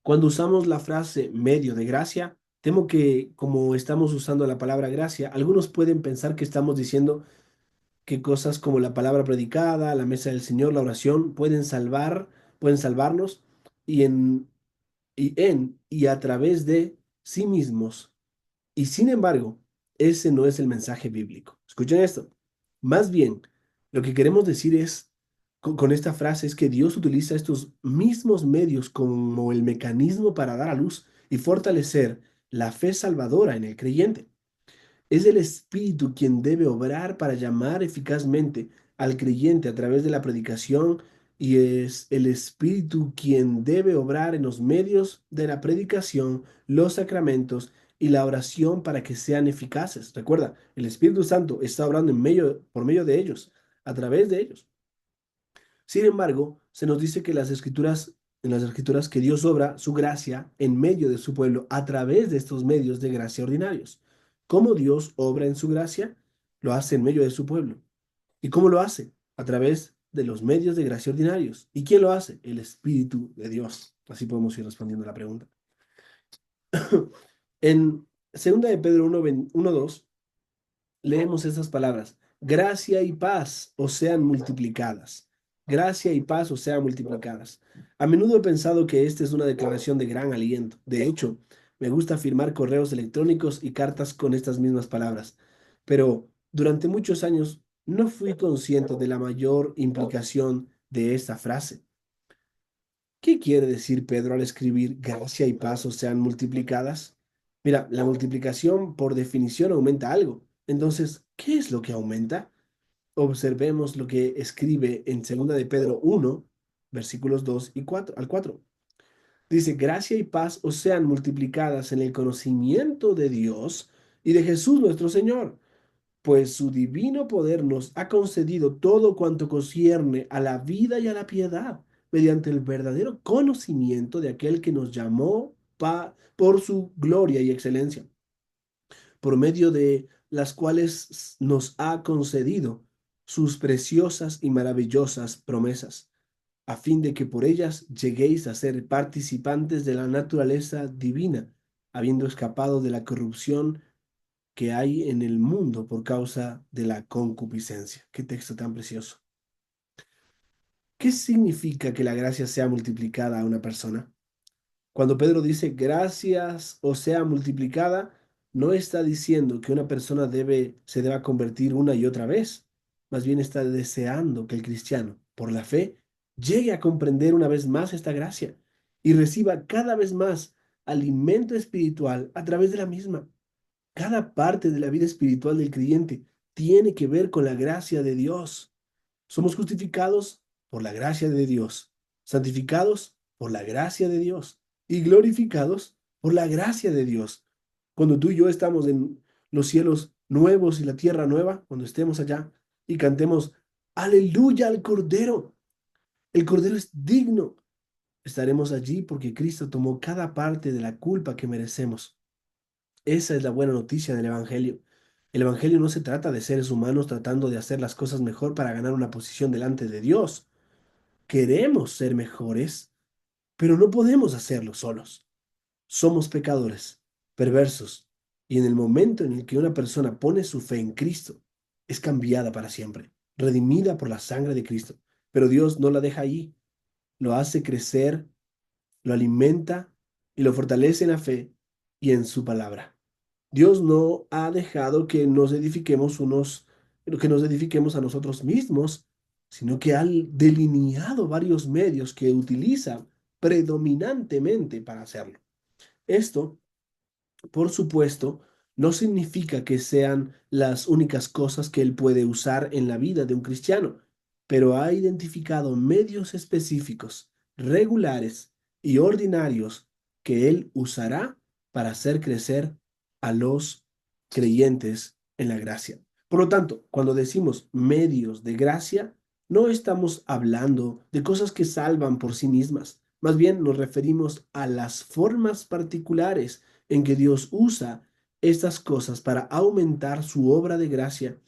Cuando usamos la frase medio de gracia, temo que como estamos usando la palabra gracia, algunos pueden pensar que estamos diciendo que cosas como la palabra predicada, la mesa del Señor, la oración, pueden salvarnos y y a través de sí mismos. Y sin embargo, ese no es el mensaje bíblico. Escuchen esto. Más bien, lo que queremos decir es, con esta frase, es que Dios utiliza estos mismos medios como el mecanismo para dar a luz y fortalecer la fe salvadora en el creyente. Es el Espíritu quien debe obrar para llamar eficazmente al creyente a través de la predicación y es el Espíritu quien debe obrar en los medios de la predicación, los sacramentos y la oración para que sean eficaces. Recuerda, el Espíritu Santo está obrando por medio de ellos, a través de ellos. Sin embargo, se nos dice que en las escrituras, que Dios obra su gracia en medio de su pueblo a través de estos medios de gracia ordinarios. ¿Cómo Dios obra en su gracia? Lo hace en medio de su pueblo. ¿Y cómo lo hace? A través de los medios de gracia ordinarios. ¿Y quién lo hace? El Espíritu de Dios. Así podemos ir respondiendo a la pregunta. En 2 de Pedro 1:2 leemos estas palabras: gracia y paz os sean multiplicadas. Gracia y paz os sean multiplicadas. A menudo he pensado que esta es una declaración de gran aliento. De hecho, me gusta firmar correos electrónicos y cartas con estas mismas palabras. Pero durante muchos años no fui consciente de la mayor implicación de esta frase. ¿Qué quiere decir Pedro al escribir gracia y paz os sean multiplicadas? Mira, la multiplicación por definición aumenta algo. Entonces, ¿qué es lo que aumenta? Observemos lo que escribe en 2 de Pedro 1, versículos 2 y 4 al 4. Dice, gracia y paz os sean multiplicadas en el conocimiento de Dios y de Jesús nuestro Señor, pues su divino poder nos ha concedido todo cuanto concierne a la vida y a la piedad, mediante el verdadero conocimiento de aquel que nos llamó por su gloria y excelencia, por medio de las cuales nos ha concedido sus preciosas y maravillosas promesas, a fin de que por ellas lleguéis a ser participantes de la naturaleza divina, habiendo escapado de la corrupción que hay en el mundo por causa de la concupiscencia. Qué texto tan precioso. ¿Qué significa que la gracia sea multiplicada a una persona? Cuando Pedro dice gracias o sea multiplicada, no está diciendo que una persona se deba convertir una y otra vez. más bien está deseando que el cristiano, por la fe, llegue a comprender una vez más esta gracia y reciba cada vez más alimento espiritual a través de la misma. Cada parte de la vida espiritual del creyente tiene que ver con la gracia de Dios. Somos justificados por la gracia de Dios, santificados por la gracia de Dios y glorificados por la gracia de Dios. Cuando tú y yo estamos en los cielos nuevos y la tierra nueva, cuando estemos allá y cantemos aleluya al Cordero, el Cordero es digno, estaremos allí porque Cristo tomó cada parte de la culpa que merecemos. Esa es la buena noticia del Evangelio. El Evangelio no se trata de seres humanos tratando de hacer las cosas mejor para ganar una posición delante de Dios. Queremos ser mejores, pero no podemos hacerlo solos. Somos pecadores, perversos, y en el momento en el que una persona pone su fe en Cristo, es cambiada para siempre, redimida por la sangre de Cristo. Pero Dios no la deja ahí, lo hace crecer, lo alimenta y lo fortalece en la fe y en su palabra. Dios no ha dejado que nos edifiquemos a nosotros mismos, sino que ha delineado varios medios que utiliza predominantemente para hacerlo. Esto, por supuesto, no significa que sean las únicas cosas que Él puede usar en la vida de un cristiano, pero ha identificado medios específicos, regulares y ordinarios que Él usará para hacer crecer a los creyentes en la gracia. Por lo tanto, cuando decimos medios de gracia, no estamos hablando de cosas que salvan por sí mismas. Más bien nos referimos a las formas particulares en que Dios usa estas cosas para aumentar su obra de gracia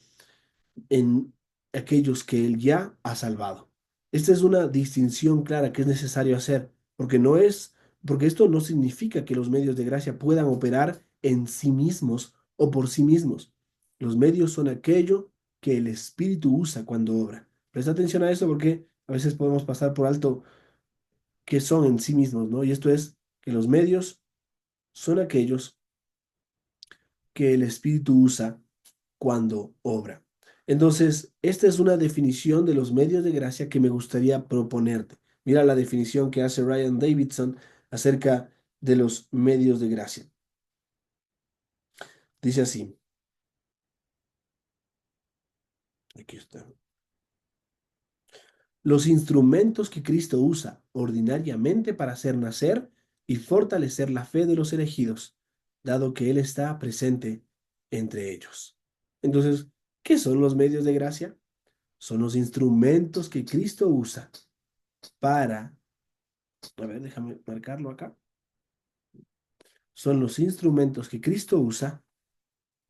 en aquellos que Él ya ha salvado. Esta es una distinción clara que es necesario hacer, porque esto no significa que los medios de gracia puedan operar en sí mismos o por sí mismos. Los medios son aquello que el Espíritu usa cuando obra. Presta atención a eso porque a veces podemos pasar por alto que son en sí mismos, ¿no? Y esto es que los medios son aquellos que el Espíritu usa cuando obra. Entonces, esta es una definición de los medios de gracia que me gustaría proponerte. Mira la definición que hace Ryan Davidson acerca de los medios de gracia. Dice así, aquí está. Los instrumentos que Cristo usa ordinariamente para hacer nacer y fortalecer la fe de los elegidos, dado que Él está presente entre ellos. Entonces, ¿qué son los medios de gracia? Son los instrumentos que Cristo usa para, a ver, déjame marcarlo acá. Son los instrumentos que Cristo usa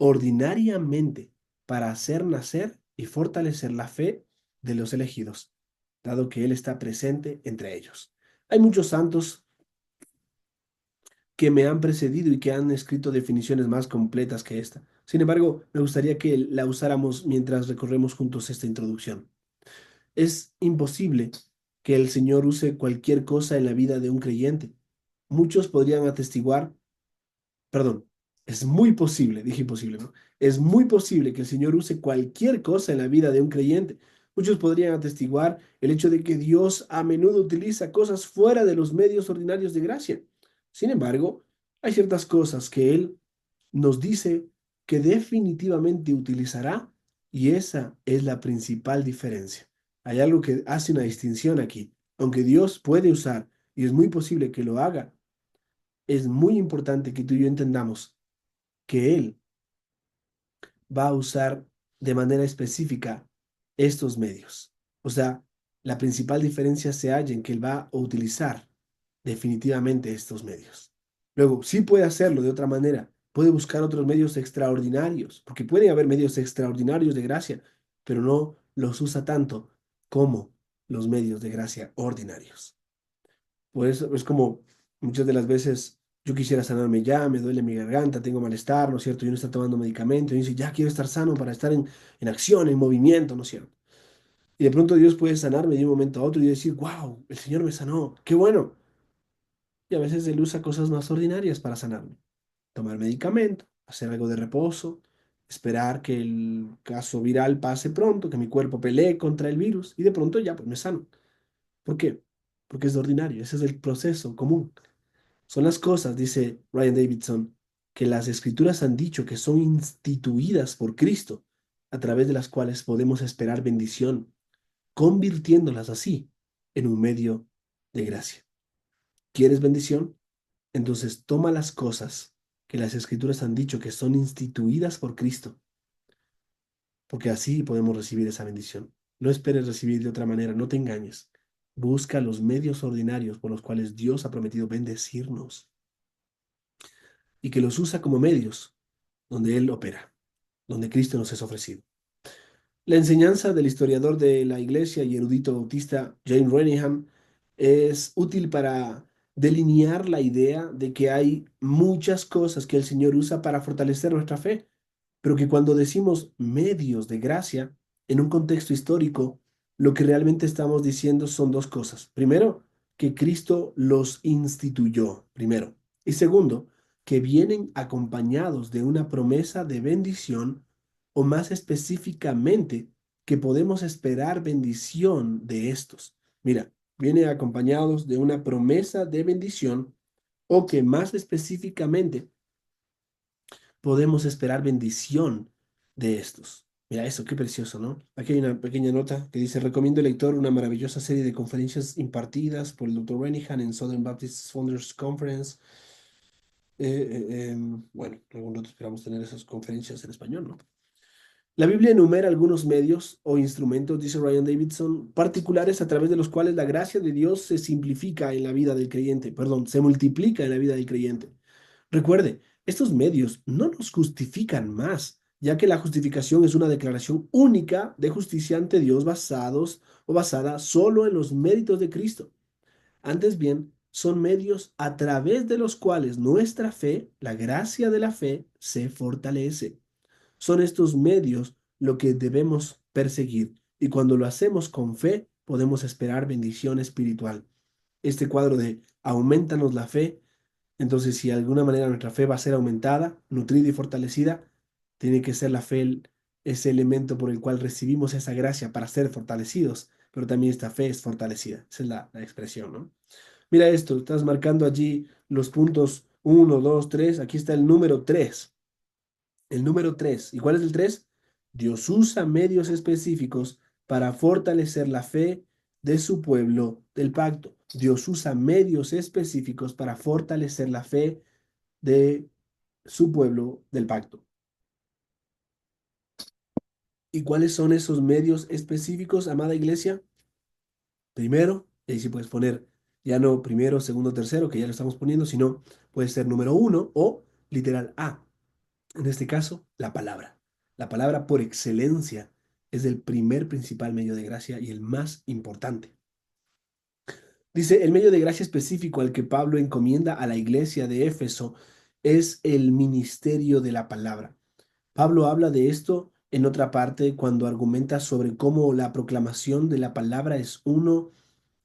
ordinariamente para hacer nacer y fortalecer la fe de los elegidos, dado que Él está presente entre ellos. Hay muchos santos que me han precedido y que han escrito definiciones más completas que esta. Sin embargo, me gustaría que la usáramos mientras recorremos juntos esta introducción. Es imposible que el Señor use cualquier cosa en la vida de un creyente. Muchos podrían atestiguar, perdón, es muy posible, dije imposible, ¿no? Es muy posible que el Señor use cualquier cosa en la vida de un creyente. Muchos podrían atestiguar el hecho de que Dios a menudo utiliza cosas fuera de los medios ordinarios de gracia. Sin embargo, hay ciertas cosas que Él nos dice que definitivamente utilizará y esa es la principal diferencia. Hay algo que hace una distinción aquí. Aunque Dios puede usar y es muy posible que lo haga, es muy importante que tú y yo entendamos que Él va a usar de manera específica estos medios. O sea, la principal diferencia se halla en que Él va a utilizar definitivamente estos medios. Luego, sí puede hacerlo de otra manera, puede buscar otros medios extraordinarios, porque pueden haber medios extraordinarios de gracia, pero no los usa tanto como los medios de gracia ordinarios. Pues es como muchas de las veces yo quisiera sanarme ya, me duele mi garganta, tengo malestar, ¿no es cierto? Y uno está tomando medicamento y dice, ya quiero estar sano para estar en acción, en movimiento, ¿no es cierto? Y de pronto Dios puede sanarme de un momento a otro y decir, wow, el Señor me sanó, qué bueno. Y a veces Él usa cosas más ordinarias para sanarme. Tomar medicamento, hacer algo de reposo, esperar que el caso viral pase pronto, que mi cuerpo pelee contra el virus y de pronto ya pues me sano. ¿Por qué? Porque es de ordinario, ese es el proceso común. Son las cosas, dice Ryan Davidson, que las escrituras han dicho que son instituidas por Cristo, a través de las cuales podemos esperar bendición, convirtiéndolas así en un medio de gracia. ¿Quieres bendición? Entonces toma las cosas que las escrituras han dicho que son instituidas por Cristo, porque así podemos recibir esa bendición. No esperes recibir de otra manera, no te engañes. Busca los medios ordinarios por los cuales Dios ha prometido bendecirnos y que los usa como medios donde Él opera, donde Cristo nos es ofrecido. La enseñanza del historiador de la iglesia y erudito bautista James Renningham es útil para delinear la idea de que hay muchas cosas que el Señor usa para fortalecer nuestra fe, pero que cuando decimos medios de gracia en un contexto histórico, lo que realmente estamos diciendo son dos cosas. Primero, que Cristo los instituyó, primero. Y segundo, que vienen acompañados de una promesa de bendición o más específicamente, que podemos esperar bendición de estos. Mira, viene acompañados de una promesa de bendición o que más específicamente podemos esperar bendición de estos. Mira eso, qué precioso, ¿no? Aquí hay una pequeña nota que dice, recomiendo al lector una maravillosa serie de conferencias impartidas por el Dr. Renihan en Southern Baptist Founders Conference. Bueno, algún rato esperamos tener esas conferencias en español, ¿no? La Biblia enumera algunos medios o instrumentos, dice Ryan Davidson, particulares a través de los cuales la gracia de Dios se simplifica en la vida del creyente, perdón, se multiplica en la vida del creyente. Recuerde, estos medios no nos justifican más, ya que la justificación es una declaración única de justicia ante Dios basados o basada solo en los méritos de Cristo. Antes bien, son medios a través de los cuales nuestra fe, la gracia de la fe, se fortalece. Son estos medios lo que debemos perseguir y cuando lo hacemos con fe podemos esperar bendición espiritual. Este cuadro de aumentanos la fe, entonces si de alguna manera nuestra fe va a ser aumentada, nutrida y fortalecida, tiene que ser la fe ese elemento por el cual recibimos esa gracia para ser fortalecidos, pero también esta fe es fortalecida. Esa es la expresión, ¿no? Mira esto, estás marcando allí los puntos uno, 2, 3. Aquí está el número 3. El número 3. ¿Y cuál es el 3? Dios usa medios específicos para fortalecer la fe de su pueblo del pacto. Dios usa medios específicos para fortalecer la fe de su pueblo del pacto. ¿Y cuáles son esos medios específicos, amada iglesia? Primero, y ahí sí puedes poner ya no primero, segundo, tercero, que ya lo estamos poniendo, sino puede ser número 1 o literal A. En este caso, la palabra. La palabra por excelencia es el primer principal medio de gracia y el más importante. Dice, el medio de gracia específico al que Pablo encomienda a la iglesia de Éfeso es el ministerio de la palabra. Pablo habla de esto en otra parte cuando argumenta sobre cómo la proclamación de la palabra es uno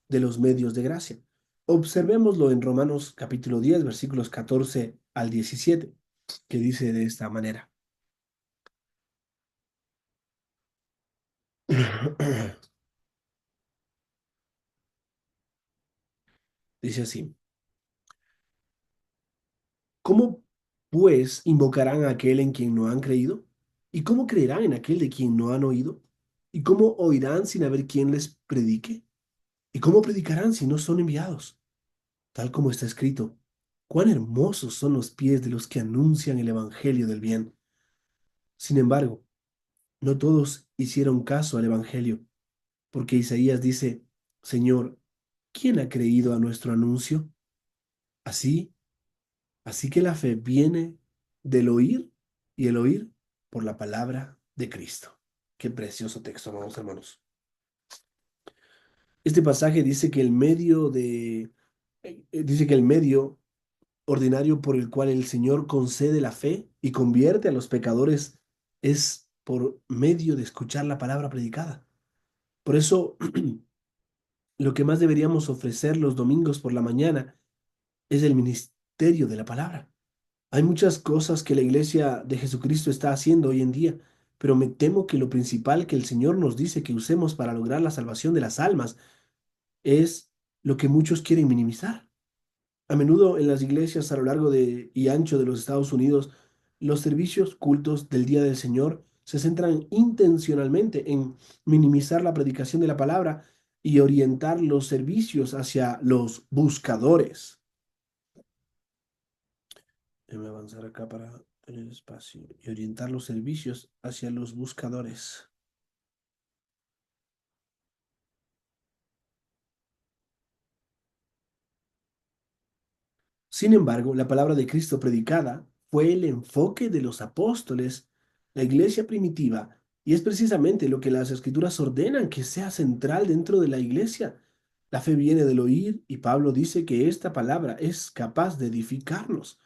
de los medios de gracia. Observémoslo en Romanos capítulo 10, versículos 14 al 17, que dice de esta manera. Dice así, ¿cómo pues invocarán a aquel en quien no han creído? ¿Y cómo creerán en aquel de quien no han oído? ¿Y cómo oirán sin haber quien les predique? ¿Y cómo predicarán si no son enviados? Tal como está escrito, cuán hermosos son los pies de los que anuncian el evangelio del bien. Sin embargo, no todos hicieron caso al evangelio, porque Isaías dice, Señor, ¿quién ha creído a nuestro anuncio? Así Así que la fe viene del oír y el oír por la palabra de Cristo. Qué precioso texto, amados hermanos. Este pasaje dice que dice que el medio ordinario por el cual el Señor concede la fe y convierte a los pecadores es por medio de escuchar la palabra predicada. Por eso, lo que más deberíamos ofrecer los domingos por la mañana es el ministerio de la palabra. Hay muchas cosas que la iglesia de Jesucristo está haciendo hoy en día, pero me temo que lo principal que el Señor nos dice que usemos para lograr la salvación de las almas es lo que muchos quieren minimizar. A menudo en las iglesias a lo largo y ancho de los Estados Unidos, los servicios cultos del Día del Señor se centran intencionalmente en minimizar la predicación de la palabra y orientar los servicios hacia los buscadores. Déjame avanzar acá para tener espacio y orientar los servicios hacia los buscadores. Sin embargo, la palabra de Cristo predicada fue el enfoque de los apóstoles, la iglesia primitiva, y es precisamente lo que las escrituras ordenan que sea central dentro de la iglesia. La fe viene del oír y Pablo dice que esta palabra es capaz de edificarnos.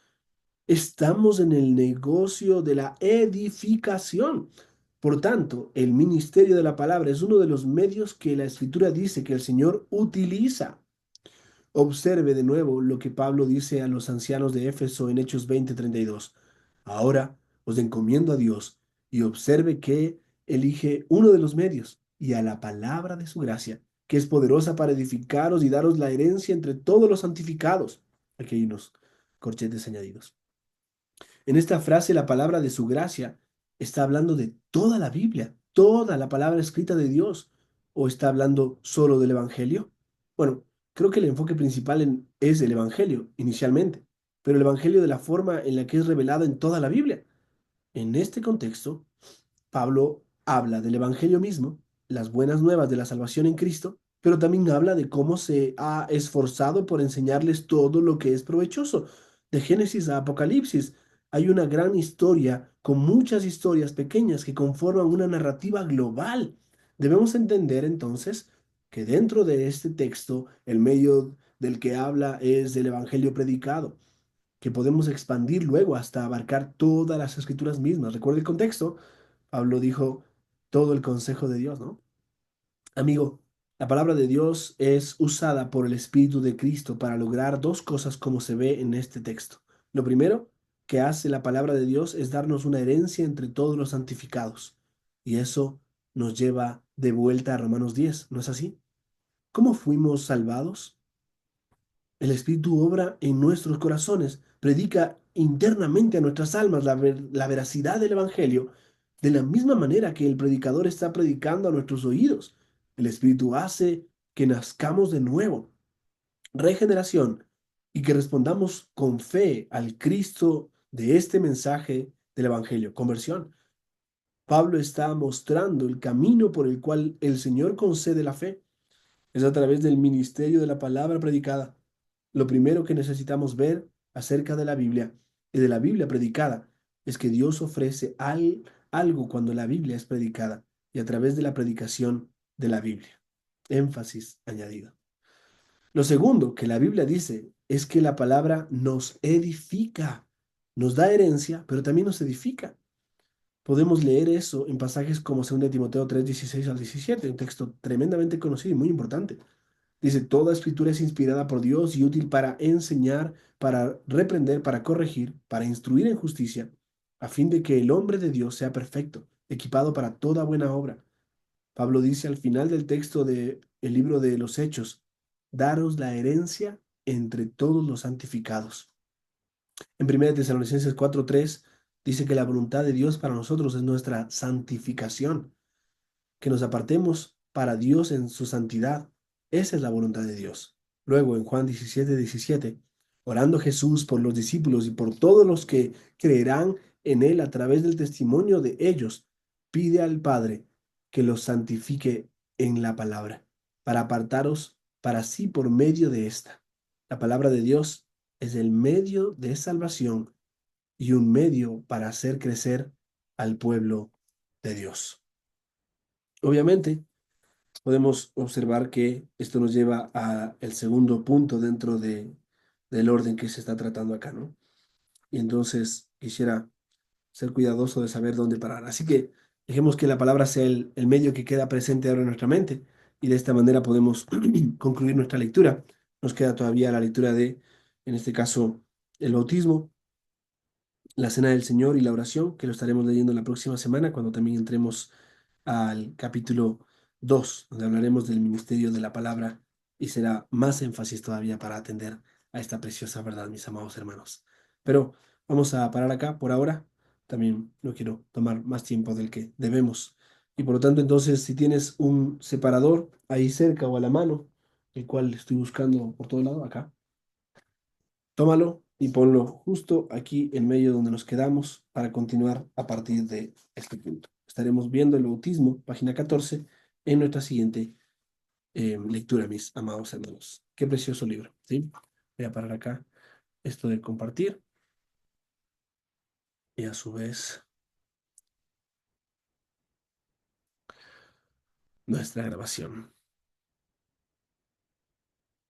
Estamos en el negocio de la edificación. Por tanto, el ministerio de la palabra es uno de los medios que la escritura dice que el Señor utiliza. Observe de nuevo lo que Pablo dice a los ancianos de Éfeso en Hechos 20:32. Ahora os encomiendo a Dios y observe que elige uno de los medios y a la palabra de su gracia, que es poderosa para edificaros y daros la herencia entre todos los santificados. Aquí hay unos corchetes añadidos. En esta frase, la palabra de su gracia está hablando de toda la Biblia, toda la palabra escrita de Dios, o está hablando solo del Evangelio. Bueno, creo que el enfoque principal es el Evangelio, inicialmente, pero el Evangelio de la forma en la que es revelado en toda la Biblia. En este contexto, Pablo habla del Evangelio mismo, las buenas nuevas de la salvación en Cristo, pero también habla de cómo se ha esforzado por enseñarles todo lo que es provechoso. De Génesis a Apocalipsis hay una gran historia con muchas historias pequeñas que conforman una narrativa global. Debemos entender entonces que dentro de este texto el medio del que habla es el Evangelio predicado, que podemos expandir luego hasta abarcar todas las escrituras mismas. Recuerda el contexto. Pablo dijo todo el consejo de Dios, ¿no? Amigo, la palabra de Dios es usada por el Espíritu de Cristo para lograr dos cosas como se ve en este texto. Lo primero que hace la palabra de Dios es darnos una herencia entre todos los santificados. Y eso nos lleva de vuelta a Romanos 10, ¿no es así? ¿Cómo fuimos salvados? El Espíritu obra en nuestros corazones, predica internamente a nuestras almas la veracidad del Evangelio, de la misma manera que el predicador está predicando a nuestros oídos. El Espíritu hace que nazcamos de nuevo, regeneración, y que respondamos con fe al Cristo de este mensaje del Evangelio, conversión. Pablo está mostrando el camino por el cual el Señor concede la fe. Es a través del ministerio de la palabra predicada. Lo primero que necesitamos ver acerca de la Biblia y de la Biblia predicada es que Dios ofrece algo cuando la Biblia es predicada y a través de la predicación de la Biblia. Énfasis añadido. Lo segundo que la Biblia dice es que la palabra nos edifica, nos da herencia, pero también nos edifica. Podemos leer eso en pasajes como 2 Timoteo 3:16 al 17, un texto tremendamente conocido y muy importante. Dice, toda escritura es inspirada por Dios y útil para enseñar, para reprender, para corregir, para instruir en justicia, a fin de que el hombre de Dios sea perfecto, equipado para toda buena obra. Pablo dice al final del texto del libro de los Hechos, daros la herencia entre todos los santificados. En 1 Tesalonicenses 4:3 dice que la voluntad de Dios para nosotros es nuestra santificación, que nos apartemos para Dios en su santidad. Esa es la voluntad de Dios. Luego en Juan 17:17, orando Jesús por los discípulos y por todos los que creerán en Él a través del testimonio de ellos, pide al Padre que los santifique en la palabra, para apartaros para sí por medio de esta. La palabra de Dios es el medio de salvación y un medio para hacer crecer al pueblo de Dios. Obviamente, podemos observar que esto nos lleva a el segundo punto dentro del orden que se está tratando acá, ¿no? Y entonces quisiera ser cuidadoso de saber dónde parar. Así que dejemos que la palabra sea el medio que queda presente ahora en nuestra mente y de esta manera podemos concluir nuestra lectura. Nos queda todavía la lectura de, en este caso, el bautismo la Cena del Señor y la oración, que lo estaremos leyendo la próxima semana, cuando también entremos al capítulo 2 donde hablaremos del ministerio de la palabra y será más énfasis todavía para atender a esta preciosa verdad, mis amados hermanos. Pero vamos a parar acá por ahora. También no quiero tomar más tiempo del que debemos. Y por lo tanto, entonces, si tienes un separador ahí cerca o a la mano, el cual estoy buscando por todo lado, acá, tómalo y ponlo justo aquí en medio donde nos quedamos para continuar a partir de este punto. Estaremos viendo el bautismo, página 14, en nuestra siguiente lectura, mis amados hermanos. Qué precioso libro, ¿sí? Voy a parar acá esto de compartir y a su vez nuestra grabación.